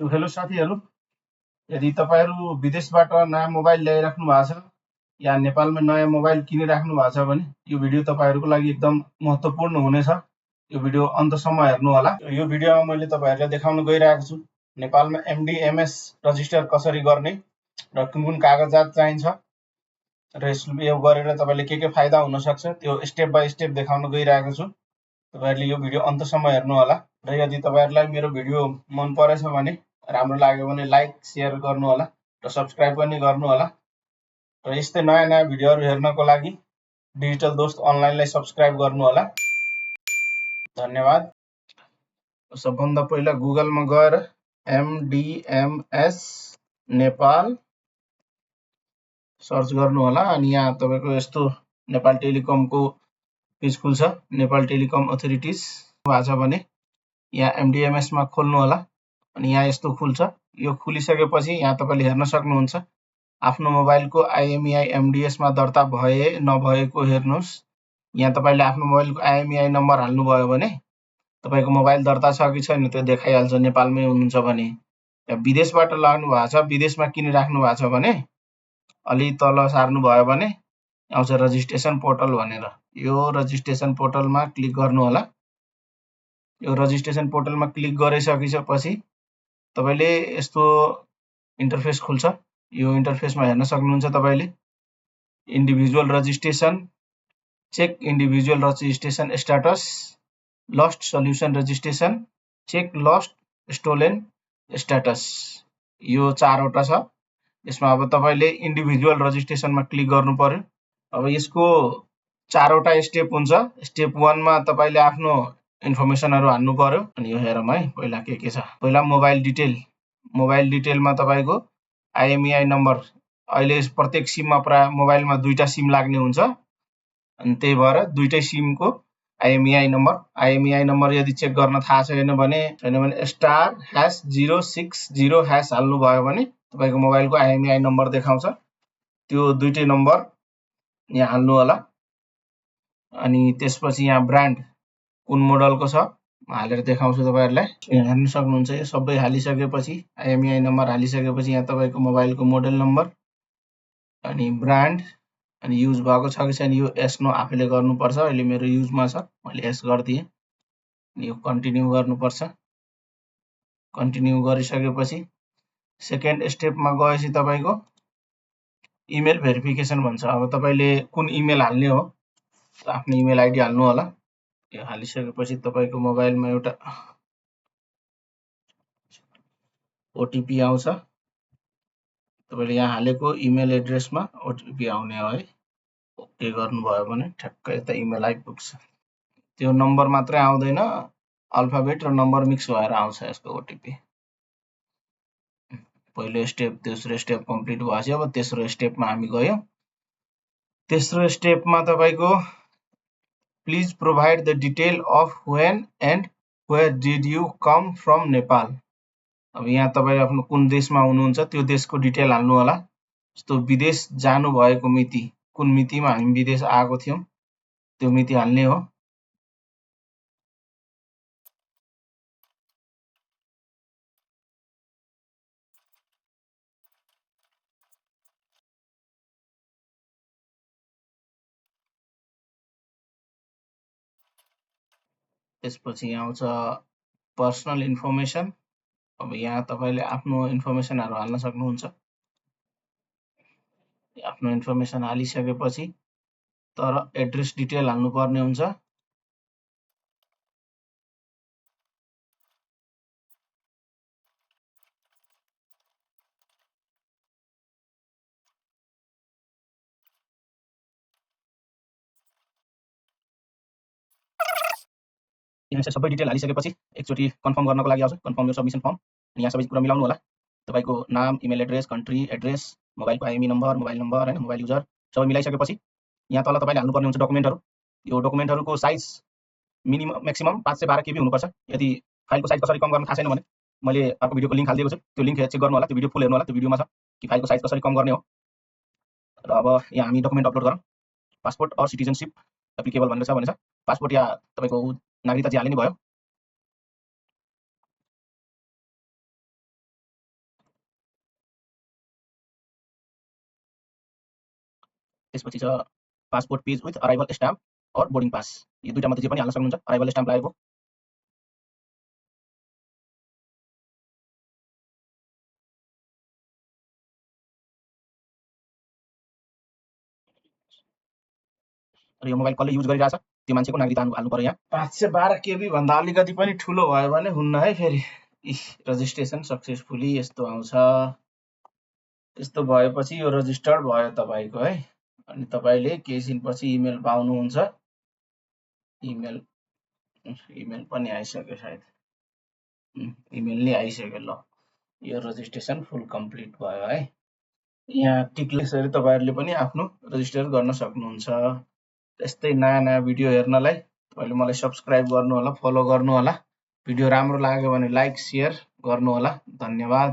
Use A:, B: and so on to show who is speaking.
A: Hello साथीहरू, यदि तपाईहरू विदेशबाट नयाँ मोबाइल ल्याइराख्नु भएको छ या नेपालमा नयाँ मोबाइल किनिराख्नु भएको छ भने यो भिडियो तपाईहरूको लागि एकदम महत्त्वपूर्ण हुनेछ। यो भिडियो अन्तसम्म हेर्नु होला। यो भिडियोमा मैले तपाईहरूलाई देखाउन गइरहेको छु नेपालमा एमडिएमएस रजिस्टर कसरी गर्ने र कुन कुन कागजात चाहिन्छ र यो गरेर तपाईँले के फाइदा हुन सक्छ त्यो स्टेप बाइ स्टेप देखाउन गइरहेको छु। तपाईहरूले यो भिडियो अन्तसम्म हेर्नु होला र यदि तपाईहरूलाई मेरो भिडियो मन परेछ भने राम्रो लाग्यो भने लाइक शेयर गर्नु होला र सब्स्क्राइब पनि गर्नु होला र यस्तै नयाँ नयाँ भिडियोहरू हेर्नको लागि डिजिटल दोस्त अनलाइनलाई सब्स्क्राइब गर्नु होला। धन्यवाद। सबभन्दा पहिला गुगलमा गएर एमडिएमएस नेपाल सर्च गर्नु होला अनि यहाँ तपाईको यस्तो नेपाल टेलिकमको पेज खुल्छ। नेपाल टेलिकम अथोरिटीज भएको छ भने यहाँ एमडिएमएस मा खोल्नु होला अनि यहाँ यस्तो खुल्छ। यो खुलिसकेपछि यहाँ तपाईले हेर्न सक्नुहुन्छ आफ्नो मोबाइलको आइएमईआई एमडिएस मा दर्ता भए नभएको हेर्नुस्। यहाँ तपाईले आफ्नो मोबाइलको आइएमईआई नम्बर हाल्नु भयो भने तपाईको मोबाइल दर्ता छ कि छैन त्यो देखाइहाल्छ। नेपालमै हुनुहुन्छ भने विदेशबाट लाग्नु भएको छ, विदेशमा किनिराख्नु भएको छ भने अलि तल सार्नु भयो भने आउँछ रजिस्ट्रेसन पोर्टल भनेर। यो रजिस्ट्रेसन पोर्टलमा क्लिक गर्नु होला। यो रजिस्ट्रेसन पोर्टलमा क्लिक गरिसकेपछि तपाईले यस्तो इन्टरफेस खुल्छ। यो इन्टरफेसमा हेर्न सक्नुहुन्छ तपाईले individual registration, check individual registration status, lost solution registration, check lost stolen status, यो चारवटा छ। यसमा अब तपाईले इन्डिभिजुअल रजिस्ट्रेसनमा क्लिक गर्नु पर्यो। अब यसको चारवटा स्टेप हुन्छ। स्टेप 1 मा तपाईले आफ्नो इन्फर्मेसनहरु हाल्नु पर्यो अनि यो हेरौँ है पहिला के छ। पहिला मोबाइल डिटेलमा तपाईको आइएमईआई नम्बर, अहिले प्रत्येक सिममा प्राय मोबाइलमा दुईटा सिम लाग्ने हुन्छ अनि त्यही भएर दुईटै सिमको आइएमईआई नम्बर यदि चेक गर्न थाहा छैन भने *#060# हाल्नु भयो भने तपाईको मोबाइलको आइएमईआई नम्बर देखाउँछ। त्यो दुईटै नम्बर यहाँ हाल्नु होला अनि त्यसपछि यहाँ ब्रान्ड कुन मोडलको छ हालेर देखाउँछु तपाईहरुलाई। यहाँ हेर्न सक्नुहुन्छ यो सबै हालिसकेपछि आइएमईआई नम्बर हालिसकेपछि यहाँ तपाईको मोबाइलको मोडल नम्बर अनि ब्रान्ड अनि युज भएको छ कि छैन यो यस नो आफैले गर्नुपर्छ। अहिले मेरो युजमा छ, मैले यस गर्दिए अनि यो कन्टिन्यु गर्नुपर्छ। कन्टिन्यु गरिसकेपछि सेकेन्ड स्टेपमा गएपछि तपाईको इमेल भेरिफिकेसन भन्छ। अब तपाईले कुन इमेल हाल्ने हो आफ्नो इमेल आइडी हाल्नु होला। यो हालिसकेपछि तपाईको मोबाइलमा एउटा ओटिपी आउँछ। तपाईले यहाँ हालेको इमेल एड्रेसमा ओटिपी आउने हो है। ओके गर्नुभयो भने ठ्याक्कै यता इमेल आइपुग्छ। त्यो नम्बर मात्रै आउँदैन, अल्फाबेट र नम्बर मिक्स भएर आउँछ यसको ओटिपी। पहिलो स्टेप दोस्रो स्टेप कम्प्लिट भएपछि अब तेस्रो स्टेपमा हामी गयौं। तेस्रो स्टेपमा तपाईको please provide the detail of when and where did you come from Nepal. अब यहाँ तपाईले आफ्नो कुन देशमा हुनुहुन्छ त्यो देशको डिटेल हाल्नु होला। जस्तो विदेश जानु भएको मिति, कुन मितिमा हामी विदेश आएको थियौं त्यो मिति हाल्ने हो। त्यसपछि आउँछ पर्सनल इन्फर्मेसन। अब यहाँ तपाईले आफ्नो इन्फर्मेसनहरु हाल्न सक्नुहुन्छ। आफ्नो इन्फर्मेसन हालिसकेपछि तर एड्रेस डिटेल हाल्नु पर्ने हुन्छ। यहाँ सबै डिटेल हालिसकेपछि एकचोटी कन्फर्म गर्नको लागि आउँछ कन्फर्म योर सबमिसन फर्म। अनि यहाँ सबै कुरा मिलाउनु होला। तपाईको नाम, इमेल एड्रेस, कन्ट्री एड्रेस, मोबाइलको आइएमई नम्बर, मोबाइल नम्बर हैन, मोबाइल युजर सबै मिलाइसकेपछि यहाँ तल तपाईले हाल्नुपर्ने हुन्छ डकुमेन्टहरु। यो डकुमेन्टहरुको साइज मिनिमम म्याक्सिमम 512 केबी हुनुपर्छ। यदि फाइलको साइज कसरी कम गर्न थाहा छैन भने मैले अर्को भिडियोको लिंक हाल्दिएको छु, त्यो लिंक चेक गर्नु होला। त्यो भिडियो फुल हेर्नु होला, त्यो भिडियोमा छ कि फाइलको साइज कसरी कम गर्ने हो। र अब यहाँ हामी डकुमेन्ट अपलोड गरौँ। पासपोर्ट अर सिटिजनशिप एप्लिकेबल भनेर छ। पासपोर्ट या तपाईको नागरिकता जे हाले नि भयो। त्यसपछि छ passport page with arrival stamp और बोर्डिङ पास। यो दुईटा मात्रै जे पनि हाल्न सक्नुहुन्छ। अराइभल स्टाम्प लागेको र यो मोबाइल कसले युज गरिरहेछ त्यो मान्छेको नागरिकता हाल्नु पर्यो यहाँ। 512 KB भन्दा अलिकति पनि ठुलो भयो भने हुन्न है फेरि। रजिस्ट्रेसन सक्सेसफुली यस्तो आउँछ। यस्तो भएपछि यो रजिस्टर्ड भयो तपाईको है। अनि तपाईले केही दिनपछि इमेल पाउनुहुन्छ। इमेल पनि आइसक्यो सायद। इमेल नै आइसक्यो। ल यो रजिस्ट्रेसन फुल कम्प्लिट भयो है। यहाँ टिकलेसरी तपाईहरुले पनि आफ्नो रजिस्टर गर्न सक्नुहुन्छ। त्यस्तै नयाँ भिडियो हेर्नलाई तपाईले मलाई सब्स्क्राइब गर्नु होला, फलो गर्नु होला। भिडियो राम्रो लाग्यो भने लाइक, शेयर गर्नु होला। धन्यवाद।